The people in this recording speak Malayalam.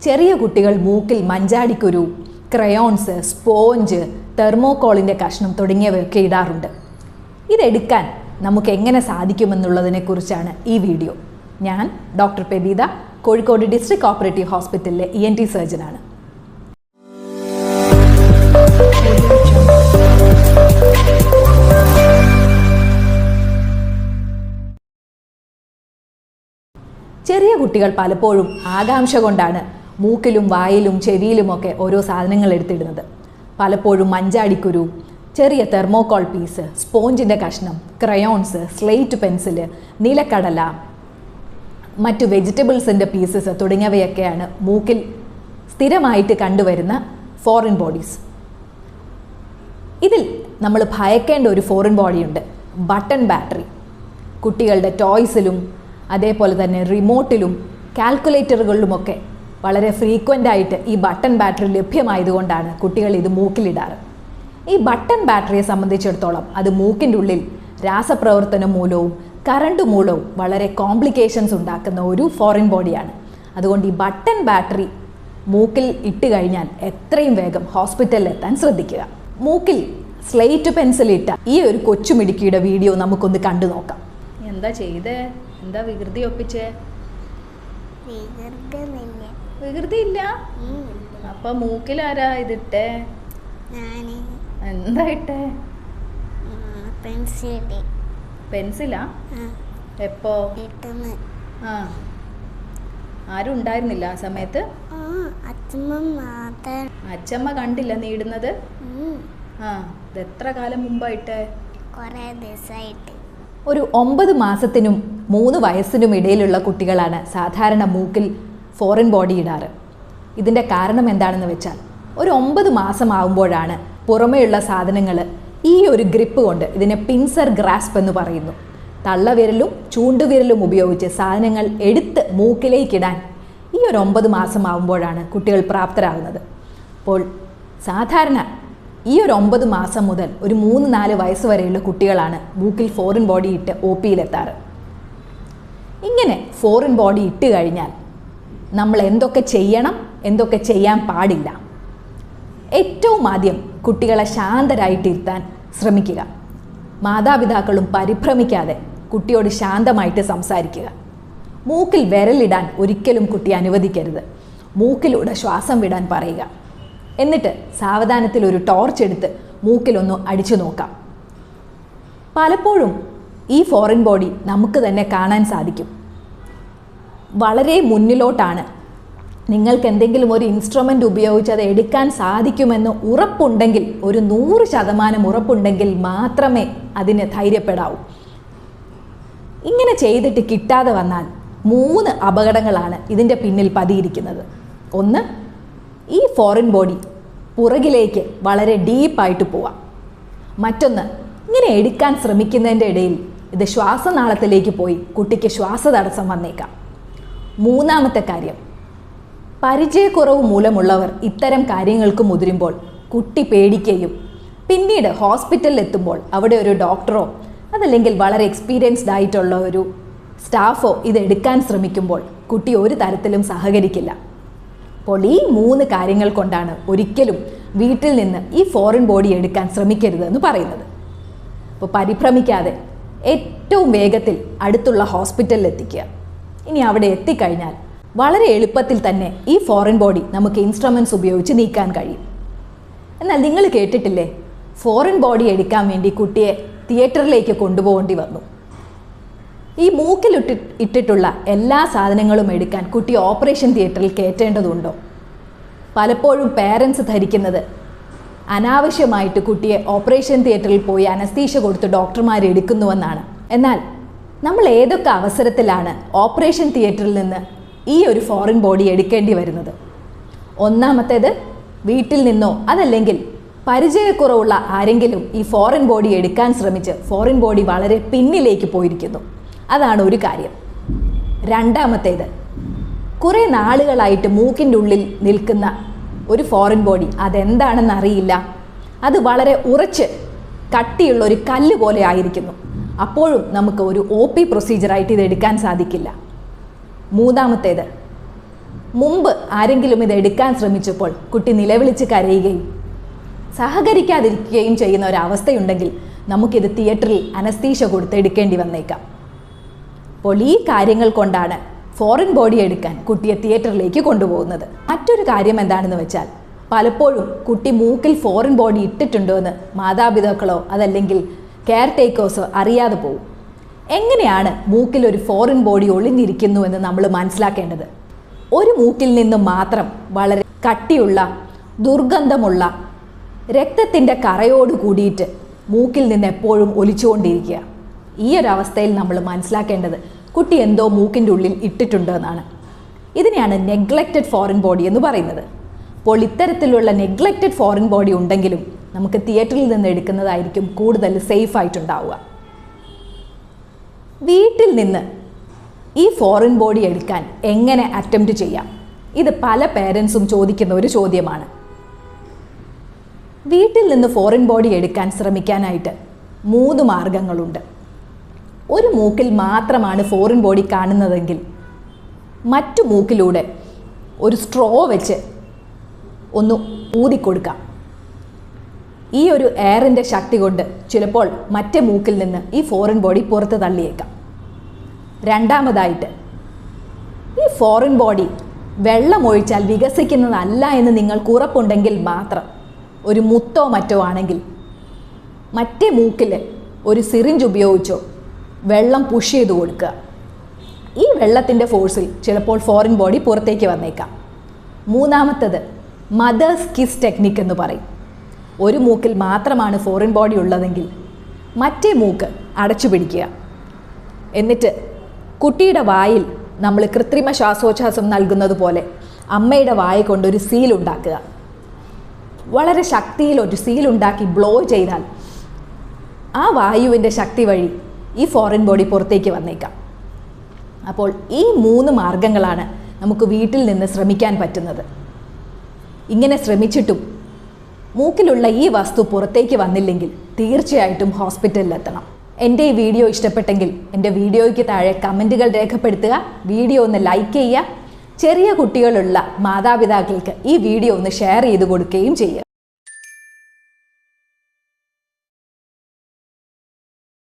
ചെറിയ കുട്ടികൾ മൂക്കിൽ മഞ്ചാടിക്കുരു, ക്രയോൺസ്, സ്പോഞ്ച്, തെർമോക്കോളിൻ്റെ കഷ്ണം തുടങ്ങിയവയൊക്കെ ഇടാറുണ്ട്. ഇതെടുക്കാൻ നമുക്ക് എങ്ങനെ സാധിക്കുമെന്നുള്ളതിനെക്കുറിച്ചാണ് ഈ വീഡിയോ. ഞാൻ doctor Pebitha, Kozhikode district cooperative ഹോസ്പിറ്റലിലെ ENT സർജനാണ്. ചെറിയ കുട്ടികൾ പലപ്പോഴും ആകാംക്ഷ കൊണ്ടാണ് മൂക്കിലും വായിലും ചെവിയിലുമൊക്കെ ഓരോ സാധനങ്ങൾ എടുത്തിടുന്നത്. പലപ്പോഴും മഞ്ചാടിക്കുരു, ചെറിയ തെർമോക്കോൾ പീസ്, സ്പോഞ്ചിൻ്റെ കഷ്ണം, ക്രയോൺസ്, സ്ലേറ്റ് പെൻസില്, നിലക്കടല, മറ്റു വെജിറ്റബിൾസിൻ്റെ പീസസ് തുടങ്ങിയവയൊക്കെയാണ് മൂക്കിൽ സ്ഥിരമായിട്ട് കണ്ടുവരുന്ന ഫോറിൻ ബോഡീസ്. ഇതിൽ നമ്മൾ ഭയക്കേണ്ട ഒരു ഫോറിൻ ബോഡിയുണ്ട്, ബട്ടൺ ബാറ്ററി. കുട്ടികളുടെ ടോയ്സിലും അതേപോലെ തന്നെ റിമോട്ടിലും കാൽക്കുലേറ്ററുകളിലുമൊക്കെ വളരെ ഫ്രീക്വൻ്റ് ആയിട്ട് ഈ ബട്ടൺ ബാറ്ററി ലഭ്യമായതുകൊണ്ടാണ് കുട്ടികൾ ഇത് മൂക്കിലിടാറ്. ഈ ബട്ടൺ ബാറ്ററിയെ സംബന്ധിച്ചിടത്തോളം അത് മൂക്കിൻ്റെ ഉള്ളിൽ രാസപ്രവർത്തനം മൂലവും കറണ്ട് മൂലവും വളരെ കോംപ്ലിക്കേഷൻസ് ഉണ്ടാക്കുന്ന ഒരു ഫോറിൻ ബോഡിയാണ്. അതുകൊണ്ട് ഈ ബട്ടൺ ബാറ്ററി മൂക്കിൽ ഇട്ട് കഴിഞ്ഞാൽ എത്രയും വേഗം ഹോസ്പിറ്റലിൽ എത്താൻ ശ്രദ്ധിക്കുക. മൂക്കിൽ സ്ലേറ്റ് പെൻസിലിട്ട ഈ ഒരു കൊച്ചുമിടുക്കിയുടെ വീഡിയോ നമുക്കൊന്ന് കണ്ടു നോക്കാം. എന്താ ചെയ്തേ? എന്താ വികൃതി ഒപ്പിച്ചേ? വികൃതി ഇല്ല. അപ്പൊ മൂക്കിലാരാ ഇതിട്ടേ? എന്താ ഇട്ടേ? പെൻസിലാ? എപ്പോ? ആരും ഉണ്ടായിരുന്നില്ല ആ സമയത്ത്? അച്ഛമ്മ കണ്ടില്ല നീ ഇടുന്നത്? ഇത് എത്ര കാലം മുമ്പായിട്ടേ? ഒരു 9 മാസത്തിനും 3 വയസ്സിനും ഇടയിലുള്ള കുട്ടികളാണ് സാധാരണ മൂക്കിൽ ഫോറിൻ ബോഡി ഇടാറ്. ഇതിൻ്റെ കാരണം എന്താണെന്ന് വെച്ചാൽ ഒരു 9 മാസം ആകുമ്പോഴാണ് പുറമേയുള്ള സാധനങ്ങൾ ഈ ഒരു ഗ്രിപ്പ് കൊണ്ട്, ഇതിനെ പിൻസർ ഗ്രാസ്പ് എന്ന് പറയുന്നു, തള്ളവിരലും ചൂണ്ടുവിരലും ഉപയോഗിച്ച് സാധനങ്ങൾ എടുത്ത് മൂക്കിലേക്കിടാൻ ഈ ഒരു 9 മാസം ആകുമ്പോഴാണ് കുട്ടികൾ പ്രാപ്തരാകുന്നത്. അപ്പോൾ സാധാരണ ഈ ഒരു 9 മാസം മുതൽ ഒരു 3-4 വയസ്സ് വരെയുള്ള കുട്ടികളാണ് മൂക്കിൽ ഫോറിൻ ബോഡി ഇട്ട് OPയിലെത്താറ്. ഇങ്ങനെ ഫോറിൻ ബോഡി ഇട്ട് കഴിഞ്ഞാൽ നമ്മൾ എന്തൊക്കെ ചെയ്യണം, എന്തൊക്കെ ചെയ്യാൻ പാടില്ല? ഏറ്റവും ആദ്യം കുട്ടികളെ ശാന്തരായിട്ടിരുത്താൻ ശ്രമിക്കുക. മാതാപിതാക്കളും പരിഭ്രമിക്കാതെ കുട്ടിയോട് ശാന്തമായിട്ട് സംസാരിക്കുക. മൂക്കിൽ വിരലിടാൻ ഒരിക്കലും കുട്ടി അനുവദിക്കരുത്. മൂക്കിലൂടെ ശ്വാസം വിടാൻ പറയുക. എന്നിട്ട് സാവധാനത്തിൽ ഒരു ടോർച്ച് എടുത്ത് മൂക്കിലൊന്ന് അടിച്ചു നോക്കാം. പലപ്പോഴും ഈ ഫോറിൻ ബോഡി നമുക്ക് തന്നെ കാണാൻ സാധിക്കും. വളരെ മുന്നിലോട്ടാണ്. നിങ്ങൾക്ക് എന്തെങ്കിലും ഒരു ഇൻസ്ട്രുമെൻ്റ് ഉപയോഗിച്ച് അത് എടുക്കാൻ സാധിക്കുമെന്ന് ഉറപ്പുണ്ടെങ്കിൽ, ഒരു 100% ഉറപ്പുണ്ടെങ്കിൽ മാത്രമേ അതിന് ധൈര്യപ്പെടാവൂ. ഇങ്ങനെ ചെയ്തിട്ട് കിട്ടാതെ വന്നാൽ 3 അപകടങ്ങളാണ് ഇതിൻ്റെ പിന്നിൽ പതിയിരിക്കുന്നത്. ഒന്ന്, ഈ ഫോറിൻ ബോഡി പുറകിലേക്ക് വളരെ ഡീപ്പായിട്ട് പോവാം. മറ്റൊന്ന്, ഇങ്ങനെ എടുക്കാൻ ശ്രമിക്കുന്നതിൻ്റെ ഇടയിൽ ഇത് ശ്വാസനാളത്തിലേക്ക് പോയി കുട്ടിക്ക് ശ്വാസതടസ്സം വന്നേക്കാം. മൂന്നാമത്തെ കാര്യം, പരിചയക്കുറവ് മൂലമുള്ളവർ ഇത്തരം കാര്യങ്ങൾക്ക് മുതിരുമ്പോൾ കുട്ടി പേടിക്കുകയും പിന്നീട് ഹോസ്പിറ്റലിൽ എത്തുമ്പോൾ അവിടെ ഒരു ഡോക്ടറോ അതല്ലെങ്കിൽ വളരെ എക്സ്പീരിയൻസ്ഡ് ആയിട്ടുള്ള ഒരു സ്റ്റാഫോ ഇതെടുക്കാൻ ശ്രമിക്കുമ്പോൾ കുട്ടി ഒരു തരത്തിലും സഹകരിക്കില്ല. അപ്പോൾ ഈ 3 കാര്യങ്ങൾ കൊണ്ടാണ് ഒരിക്കലും വീട്ടിൽ നിന്ന് ഈ ഫോറിൻ ബോഡി എടുക്കാൻ ശ്രമിക്കരുതെന്ന് പറയുന്നത്. അപ്പോൾ പരിഭ്രമിക്കാതെ ഏറ്റവും വേഗത്തിൽ അടുത്തുള്ള ഹോസ്പിറ്റലിൽ എത്തിക്കുക. ഇനി അവിടെ എത്തിക്കഴിഞ്ഞാൽ വളരെ എളുപ്പത്തിൽ തന്നെ ഈ ഫോറിൻ ബോഡി നമുക്ക് ഇൻസ്ട്രുമെൻറ്റ്സ് ഉപയോഗിച്ച് നീക്കാൻ കഴിയും. എന്നാൽ നിങ്ങൾ കേട്ടിട്ടില്ലേ, ഫോറിൻ ബോഡി എടുക്കാൻ വേണ്ടി കുട്ടിയെ തിയേറ്ററിലേക്ക് കൊണ്ടുപോകേണ്ടി വന്നു. ഈ മൂക്കിലിട്ടിട്ടുള്ള എല്ലാ സാധനങ്ങളും എടുക്കാൻ കുട്ടി ഓപ്പറേഷൻ തിയേറ്ററിൽ കയറ്റേണ്ടതുണ്ടോ? പലപ്പോഴും പേരൻസ് ധരിക്കുന്നത് അനാവശ്യമായിട്ട് കുട്ടിയെ ഓപ്പറേഷൻ തിയേറ്ററിൽ പോയി അനസ്തീഷ്യ കൊടുത്ത് ഡോക്ടർമാർ എടുക്കുന്നുവെന്നാണ്. എന്നാൽ നമ്മൾ ഏതൊക്കെ അവസരത്തിലാണ് ഓപ്പറേഷൻ തിയേറ്ററിൽ നിന്ന് ഈ ഒരു ഫോറിൻ ബോഡി എടുക്കേണ്ടി വരുന്നത്? ഒന്നാമത്തേത്, വീട്ടിൽ നിന്നോ അതല്ലെങ്കിൽ പരിചയക്കുറവുള്ള ആരെങ്കിലും ഈ ഫോറിൻ ബോഡി എടുക്കാൻ ശ്രമിച്ച് ഫോറിൻ ബോഡി വളരെ പിന്നിലേക്ക് പോയിരിക്കുന്നു. അതാണ് ഒരു കാര്യം. രണ്ടാമത്തേത്, കുറേ നാളുകളായിട്ട് മൂക്കിൻ്റെ ഉള്ളിൽ നിൽക്കുന്ന ഒരു ഫോറിൻ ബോഡി, അതെന്താണെന്ന് അറിയില്ല, അത് വളരെ ഉറച്ച് കട്ടിയുള്ള ഒരു കല്ല് പോലെ ആയിരിക്കുന്നു. അപ്പോഴും നമുക്ക് ഒരു OP പ്രൊസീജിയറായിട്ട് ഇത് എടുക്കാൻ സാധിക്കില്ല. മൂന്നാമത്തേത്, മുമ്പ് ആരെങ്കിലും ഇത് എടുക്കാൻ ശ്രമിച്ചപ്പോൾ കുട്ടി നിലവിളിച്ച് കരയുകയും സഹകരിക്കാതിരിക്കുകയും ചെയ്യുന്ന ഒരവസ്ഥയുണ്ടെങ്കിൽ നമുക്കിത് തിയേറ്ററിൽ അനസ്തീഷ കൊടുത്ത് എടുക്കേണ്ടി വന്നേക്കാം. അപ്പോൾ ഈ കാര്യങ്ങൾ കൊണ്ടാണ് ഫോറിൻ ബോഡി എടുക്കാൻ കുട്ടിയെ തിയേറ്ററിലേക്ക് കൊണ്ടുപോകുന്നത്. മറ്റൊരു കാര്യം എന്താണെന്ന് വെച്ചാൽ, പലപ്പോഴും കുട്ടി മൂക്കിൽ ഫോറിൻ ബോഡി ഇട്ടിട്ടുണ്ടോ എന്ന് മാതാപിതാക്കളോ അതല്ലെങ്കിൽ കെയർ ടേക്കേഴ്സോ അറിയാതെ പോകും. എങ്ങനെയാണ് മൂക്കിൽ ഒരു ഫോറിൻ ബോഡി ഒളിഞ്ഞിരിക്കുന്നു എന്ന് നമ്മൾ മനസ്സിലാക്കേണ്ടത്? ഒരു മൂക്കിൽ നിന്നും മാത്രം വളരെ കട്ടിയുള്ള, ദുർഗന്ധമുള്ള, രക്തത്തിൻ്റെ കറയോട് കൂടിയിട്ട് മൂക്കിൽ നിന്ന് എപ്പോഴും ഒലിച്ചുകൊണ്ടിരിക്കുക. ഈ ഒരു അവസ്ഥയിൽ നമ്മൾ മനസ്സിലാക്കേണ്ടത് കുട്ടി എന്തോ മൂക്കിൻ്റെ ഉള്ളിൽ ഇട്ടിട്ടുണ്ട് എന്നാണ്. ഇതിനെയാണ് നെഗ്ലക്റ്റഡ് ഫോറിൻ ബോഡി എന്ന് പറയുന്നത്. അപ്പോൾ ഇത്തരത്തിലുള്ള നെഗ്ലക്റ്റഡ് ഫോറിൻ ബോഡി ഉണ്ടെങ്കിലും നമുക്ക് തിയേറ്ററിൽ നിന്ന് എടുക്കുന്നതായിരിക്കും കൂടുതൽ സേഫ് ആയിട്ടുണ്ടാവുക. വീട്ടിൽ നിന്ന് ഈ ഫോറിൻ ബോഡി എടുക്കാൻ എങ്ങനെ അറ്റംപ്റ്റ് ചെയ്യാം? ഇത് പല പേരൻസും ചോദിക്കുന്ന ഒരു ചോദ്യമാണ്. വീട്ടിൽ നിന്ന് ഫോറിൻ ബോഡി എടുക്കാൻ ശ്രമിക്കാനായിട്ട് 3 മാർഗങ്ങളുണ്ട്. ഒരു മൂക്കിൽ മാത്രമാണ് ഫോറിൻ ബോഡി കാണുന്നതെങ്കിൽ മറ്റു മൂക്കിലൂടെ ഒരു സ്ട്രോ വെച്ച് ഒന്ന് ഊതിക്കൊടുക്കാം. ഈ ഒരു എയറിൻ്റെ ശക്തി കൊണ്ട് ചിലപ്പോൾ മറ്റേ മൂക്കിൽ നിന്ന് ഈ ഫോറിൻ ബോഡി പുറത്ത് തള്ളിയേക്കാം. രണ്ടാമതായിട്ട്, ഈ ഫോറിൻ ബോഡി വെള്ളമൊഴിച്ചാൽ വികസിക്കുന്നതല്ല എന്ന് നിങ്ങൾക്ക് ഉറപ്പുണ്ടെങ്കിൽ മാത്രം ഒരു മുത്തോ മറ്റോ ആണെങ്കിൽ മറ്റേ മൂക്കിൽ ഒരു സിറിഞ്ച് ഉപയോഗിച്ചോ വെള്ളം പുഷ് ചെയ്ത് കൊടുക്കുക. ഈ വെള്ളത്തിൻ്റെ ഫോഴ്സിൽ ചിലപ്പോൾ ഫോറിൻ ബോഡി പുറത്തേക്ക് വന്നേക്കാം. മൂന്നാമത്തത് മദേഴ്സ് കിസ് ടെക്നിക്ക് എന്ന് പറയും. ഒരു മൂക്കിൽ മാത്രമാണ് ഫോറിൻ ബോഡി ഉള്ളതെങ്കിൽ മറ്റേ മൂക്ക് അടച്ചു പിടിക്കുക. എന്നിട്ട് കുട്ടിയുടെ വായിൽ നമ്മൾ കൃത്രിമ ശ്വാസോച്ഛ്വാസം നൽകുന്നത് പോലെ അമ്മയുടെ വായ കൊണ്ടൊരു സീലുണ്ടാക്കുക. വളരെ ശക്തിയിൽ ഒരു സീലുണ്ടാക്കി ബ്ലോ ചെയ്താൽ ആ വായുവിൻ്റെ ശക്തി വഴി ഈ ഫോറിൻ ബോഡി പുറത്തേക്ക് വന്നേക്കാം. അപ്പോൾ ഈ 3 മാർഗങ്ങളാണ് നമുക്ക് വീട്ടിൽ നിന്ന് ശ്രമിക്കാൻ പറ്റുന്നത്. ഇങ്ങനെ ശ്രമിച്ചിട്ടും മൂക്കിലുള്ള ഈ വസ്തു പുറത്തേക്ക് വന്നില്ലെങ്കിൽ തീർച്ചയായിട്ടും ഹോസ്പിറ്റലിലെത്തണം. എൻ്റെ ഈ വീഡിയോ ഇഷ്ടപ്പെട്ടെങ്കിൽ എൻ്റെ വീഡിയോയ്ക്ക് താഴെ കമൻറ്റുകൾ രേഖപ്പെടുത്തുക, വീഡിയോ ഒന്ന് ലൈക്ക് ചെയ്യുക, ചെറിയ കുട്ടികളുള്ള മാതാപിതാക്കൾക്ക് ഈ വീഡിയോ ഒന്ന് ഷെയർ ചെയ്ത് കൊടുക്കുകയും ചെയ്യുക.